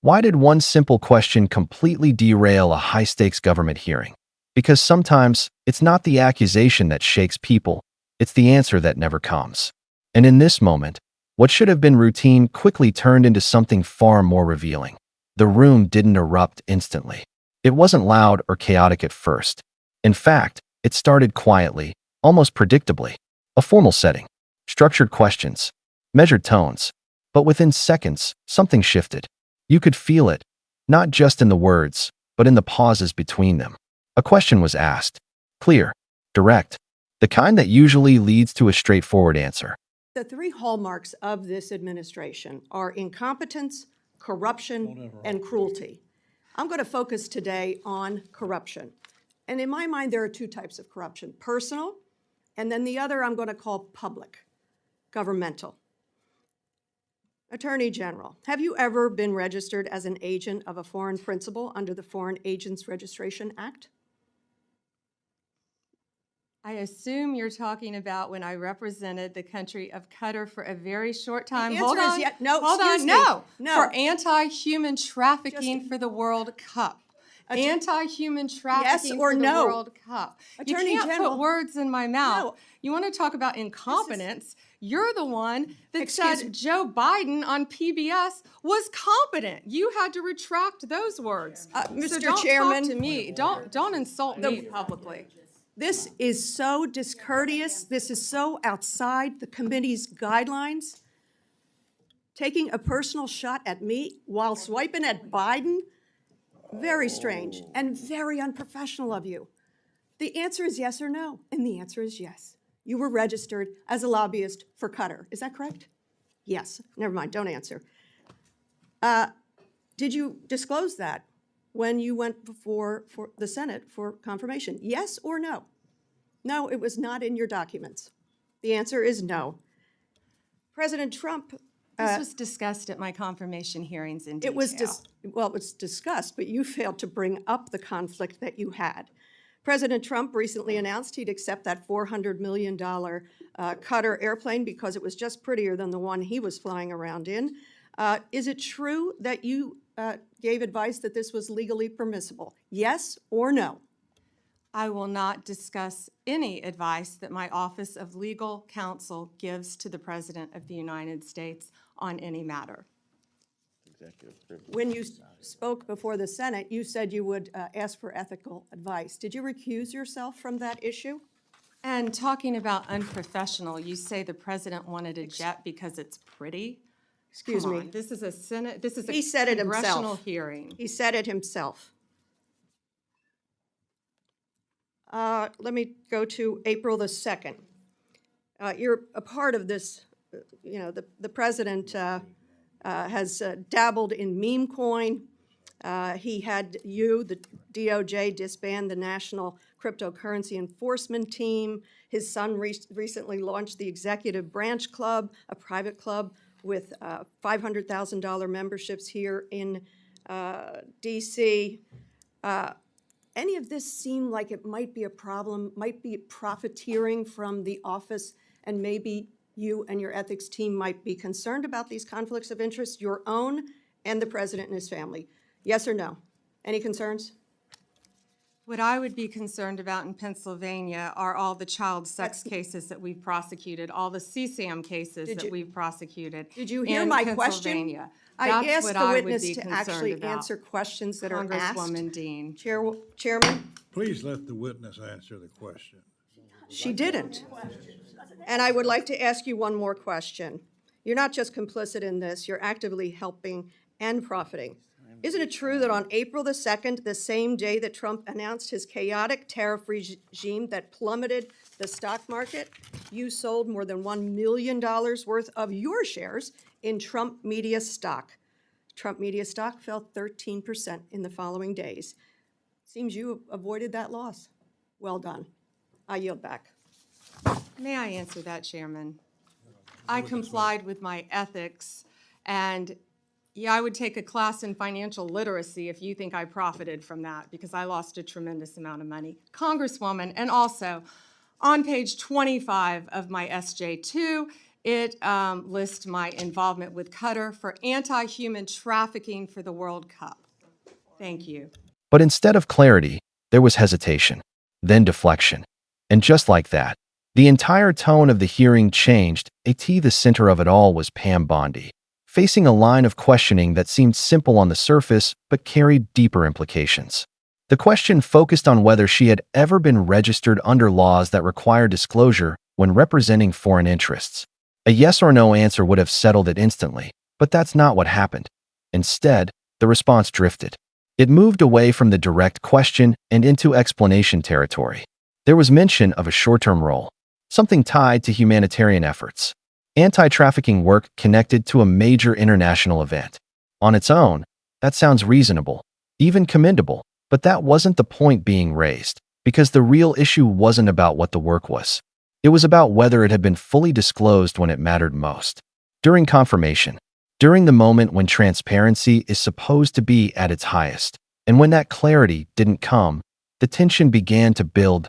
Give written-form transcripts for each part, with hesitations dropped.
Why did one simple question completely derail a high-stakes government hearing? Because sometimes it's not the accusation that shakes people, it's the answer that never comes. And in this moment, what should have been routine quickly turned into something far more revealing. The room didn't erupt instantly. It wasn't loud or chaotic at first. In fact, it started quietly, almost predictably. A formal setting, structured questions, measured tones. But within seconds, something shifted. You could feel it, not just in the words, but in the pauses between them. A question was asked. Clear, direct, the kind that usually leads to a straightforward answer. The three hallmarks of this administration are incompetence, corruption, and cruelty. I'm going to focus today on corruption. And in my mind, there are two types of corruption: personal, and then the other I'm going to call public, governmental. Attorney General, have you ever been registered as an agent of a foreign principal under the Foreign Agents Registration Act? I assume you're talking about when I represented the country of Qatar for a very short time. The answer is yes. No, hold excuse on. me. No, No. for anti-human trafficking for the World Cup. Anti-human trafficking or for the no? World Cup. Attorney you can't General, put words in my mouth. No. You want to talk about incompetence? You're the one that Excuse said Joe Biden on PBS was competent. You had to retract those words. Mr. So don't Chairman, talk to me. Don't insult me publicly. this is so discourteous. This is so outside the committee's guidelines. Taking a personal shot at me while swiping at Biden, very strange and very unprofessional of you. The answer is yes or no, and the answer is yes. You were registered as a lobbyist for Qatar. Is that correct? Yes. Never mind, don't answer. Did you disclose that when you went before for the Senate for confirmation? Yes or no? No, it was not in your documents. The answer is no. President Trump. This was discussed at my confirmation hearings in detail. It was discussed, but you failed to bring up the conflict that you had. President Trump recently announced he'd accept that $400 million Qatar airplane because it was just prettier than the one he was flying around in. Is it true that you gave advice that this was legally permissible? Yes or no? I will not discuss any advice that my Office of Legal Counsel gives to the President of the United States on any matter. When you spoke before the Senate, you said you would ask for ethical advice. Did you recuse yourself from that issue? And talking about unprofessional, you say the President wanted a jet because it's pretty? Excuse Come me. on, this is a Senate, this is He a said it congressional himself. hearing. He said it himself. Let me go to April the 2nd. You're a part of this, the president has dabbled in meme coin. He had the DOJ, disband the National Cryptocurrency Enforcement Team. His son recently launched the Executive Branch Club, a private club with $500,000 memberships here in D.C. Any of this seem like it might be a problem, might be profiteering from the office, and maybe you and your ethics team might be concerned about these conflicts of interest, your own and the president and his family? Yes or no? Any concerns? What I would be concerned about in Pennsylvania are all the child sex cases that we've prosecuted, all the CSAM cases that we've prosecuted. Did you hear in my Pennsylvania. question? I That's asked what the I would witness be to concerned actually about. answer questions that are asked. Congresswoman Dean. Chairman? Please let the witness answer the question. She didn't. And I would like to ask you one more question. You're not just complicit in this, you're actively helping and profiting. Isn't it true that on April the 2nd, the same day that Trump announced his chaotic tariff regime that plummeted the stock market, you sold more than $1 million worth of your shares in Trump Media stock? Trump Media stock fell 13% in the following days. Seems you avoided that loss. Well done. I yield back. May I answer that, Chairman? I complied with my ethics, and yeah, I would take a class in financial literacy if you think I profited from that, because I lost a tremendous amount of money. Congresswoman, and also on page 25 of my SJ2 It lists my involvement with Qatar for anti-human trafficking for the World Cup. Thank you. But instead of clarity, there was hesitation, then deflection. And just like that, the entire tone of the hearing changed. The center of it all was Pam Bondi, facing a line of questioning that seemed simple on the surface but carried deeper implications. The question focused on whether she had ever been registered under laws that require disclosure when representing foreign interests. A yes or no answer would have settled it instantly, but that's not what happened. Instead, the response drifted. It moved away from the direct question and into explanation territory. There was mention of a short-term role, something tied to humanitarian efforts, anti-trafficking work connected to a major international event. On its own, that sounds reasonable, even commendable, but that wasn't the point being raised, because the real issue wasn't about what the work was. It was about whether it had been fully disclosed when it mattered most. During confirmation, during the moment when transparency is supposed to be at its highest, and when that clarity didn't come, the tension began to build.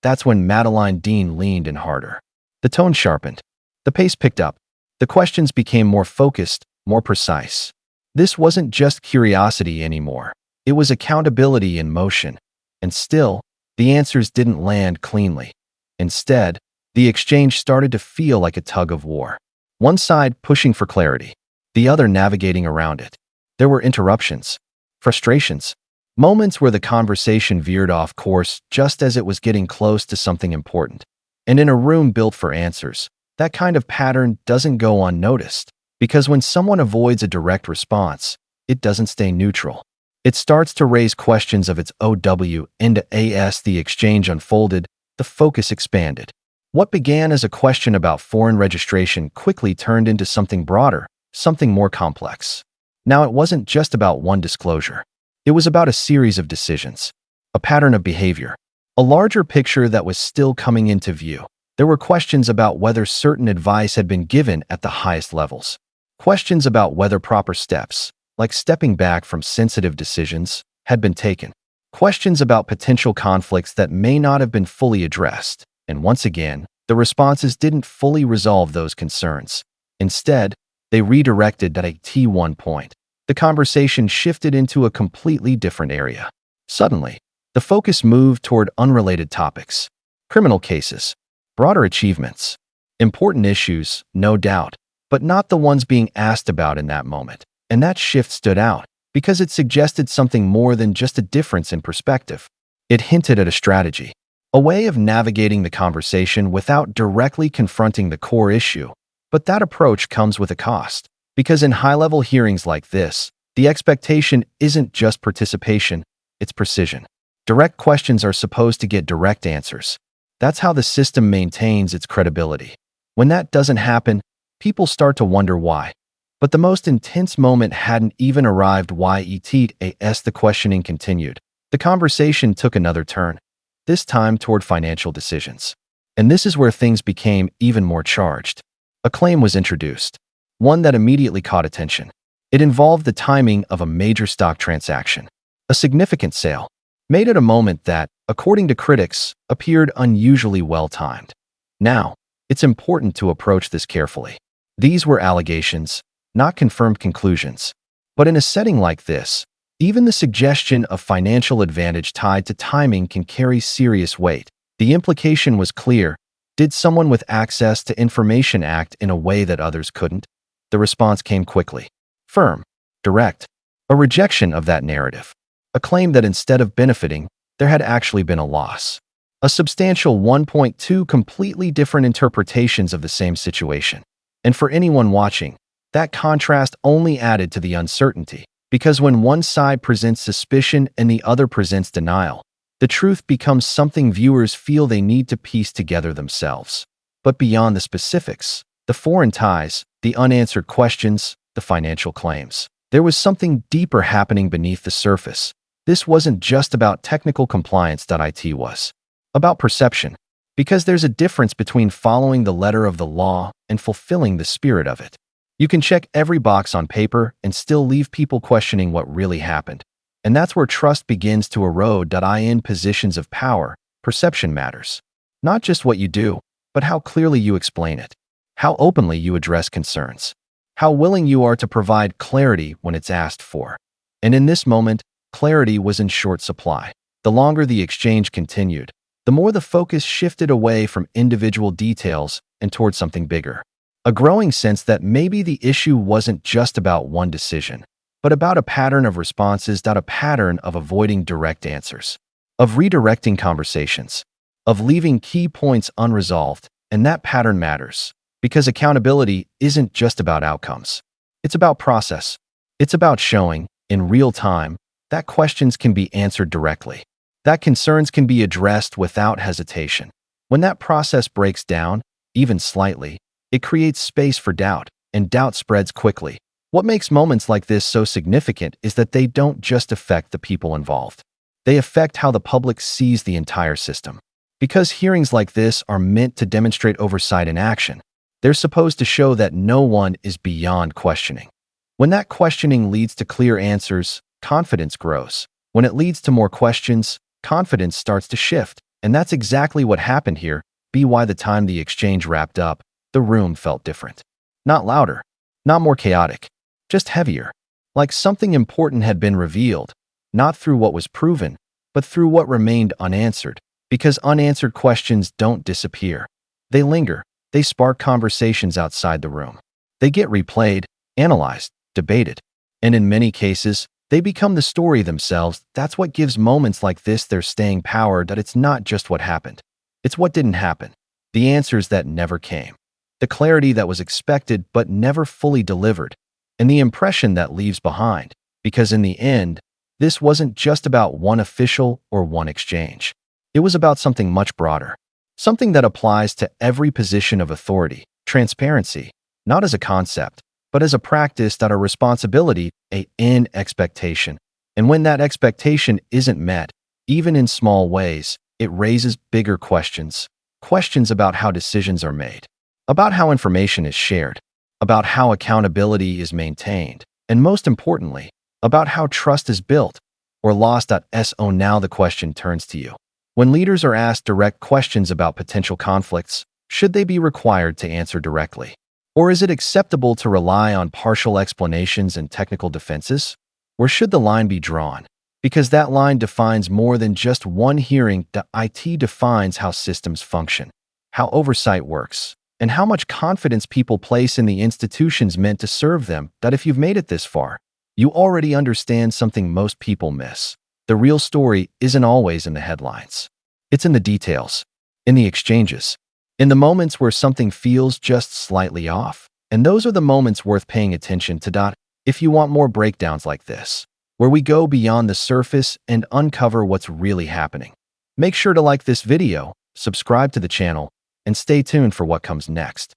That's when Madeline Dean leaned in harder. The tone sharpened. The pace picked up. The questions became more focused, more precise. This wasn't just curiosity anymore. It was accountability in motion. And still, the answers didn't land cleanly. Instead, the exchange started to feel like a tug of war. One side pushing for clarity, the other navigating around it. There were interruptions, frustrations, moments where the conversation veered off course just as it was getting close to something important. And in a room built for answers, that kind of pattern doesn't go unnoticed, because when someone avoids a direct response, it doesn't stay neutral. It starts to raise questions of its OW into AS. The exchange unfolded, the focus expanded. What began as a question about foreign registration quickly turned into something broader, something more complex. Now it wasn't just about one disclosure. It was about a series of decisions, a pattern of behavior, a larger picture that was still coming into view. There were questions about whether certain advice had been given at the highest levels, questions about whether proper steps, like stepping back from sensitive decisions, had been taken, questions about potential conflicts that may not have been fully addressed. And once again, the responses didn't fully resolve those concerns. Instead, they redirected at one point. The conversation shifted into a completely different area. Suddenly, the focus moved toward unrelated topics, criminal cases, broader achievements, important issues, no doubt, but not the ones being asked about in that moment. And that shift stood out because it suggested something more than just a difference in perspective. It hinted at a strategy, a way of navigating the conversation without directly confronting the core issue. But that approach comes with a cost, because in high-level hearings like this, the expectation isn't just participation, it's precision. Direct questions are supposed to get direct answers. That's how the system maintains its credibility. When that doesn't happen, people start to wonder why. But the most intense moment hadn't even arrived. As the questioning continued, the conversation took another turn, this time toward financial decisions. And this is where things became even more charged. A claim was introduced, one that immediately caught attention. It involved the timing of a major stock transaction, a significant sale, made at a moment that, according to critics, appeared unusually well-timed. Now, it's important to approach this carefully. These were allegations, not confirmed conclusions. But in a setting like this, even the suggestion of financial advantage tied to timing can carry serious weight. The implication was clear. Did someone with access to information act in a way that others couldn't? The response came quickly, firm, direct, a rejection of that narrative, a claim that instead of benefiting, there had actually been a loss. A substantial 1.2 completely different interpretations of the same situation. And for anyone watching, that contrast only added to the uncertainty, because when one side presents suspicion and the other presents denial, the truth becomes something viewers feel they need to piece together themselves. But beyond the specifics, the foreign ties, the unanswered questions, the financial claims, there was something deeper happening beneath the surface. This wasn't just about technical compliance. It was about perception, because there's a difference between following the letter of the law and fulfilling the spirit of it. You can check every box on paper and still leave people questioning what really happened. And that's where trust begins to erode. In positions of power, perception matters. Not just what you do, but how clearly you explain it. how openly you address concerns, how willing you are to provide clarity when it's asked for. And in this moment, clarity was in short supply. The longer the exchange continued, the more the focus shifted away from individual details and toward something bigger. A growing sense that maybe the issue wasn't just about one decision, but about a pattern of responses, a pattern of avoiding direct answers, of redirecting conversations, of leaving key points unresolved. And that pattern matters, because accountability isn't just about outcomes. It's about process. It's about showing, in real time, that questions can be answered directly, that concerns can be addressed without hesitation. When that process breaks down, even slightly, it creates space for doubt, and doubt spreads quickly. What makes moments like this so significant is that they don't just affect the people involved. They affect how the public sees the entire system. Because hearings like this are meant to demonstrate oversight in action, they're supposed to show that no one is beyond questioning. When that questioning leads to clear answers, confidence grows. When it leads to more questions, confidence starts to shift. And that's exactly what happened here. By the time the exchange wrapped up, the room felt different. Not louder, not more chaotic, just heavier. Like something important had been revealed, not through what was proven, but through what remained unanswered. Because unanswered questions don't disappear. They linger. They spark conversations outside the room. They get replayed, analyzed, debated. And in many cases, they become the story themselves. That's what gives moments like this their staying power, that it's not just what happened. It's what didn't happen. The answers that never came. The clarity that was expected but never fully delivered. And the impression that leaves behind. Because in the end, this wasn't just about one official or one exchange. It was about something much broader. Something that applies to every position of authority. Transparency, not as a concept, but as a practice, that a responsibility, an expectation. And when that expectation isn't met, even in small ways, it raises bigger questions. Questions about how decisions are made, about how information is shared, about how accountability is maintained, and most importantly, about how trust is built or lost. So now the question turns to you. When leaders are asked direct questions about potential conflicts, should they be required to answer directly? Or is it acceptable to rely on partial explanations and technical defenses? Where should the line be drawn? Because that line defines more than just one hearing. The IT defines how systems function, how oversight works, and how much confidence people place in the institutions meant to serve them. That if you've made it this far, you already understand something most people miss. The real story isn't always in the headlines. It's in the details, in the exchanges, in the moments where something feels just slightly off. And those are the moments worth paying attention to. If you want more breakdowns like this, where we go beyond the surface and uncover what's really happening, make sure to like this video, subscribe to the channel, and stay tuned for what comes next.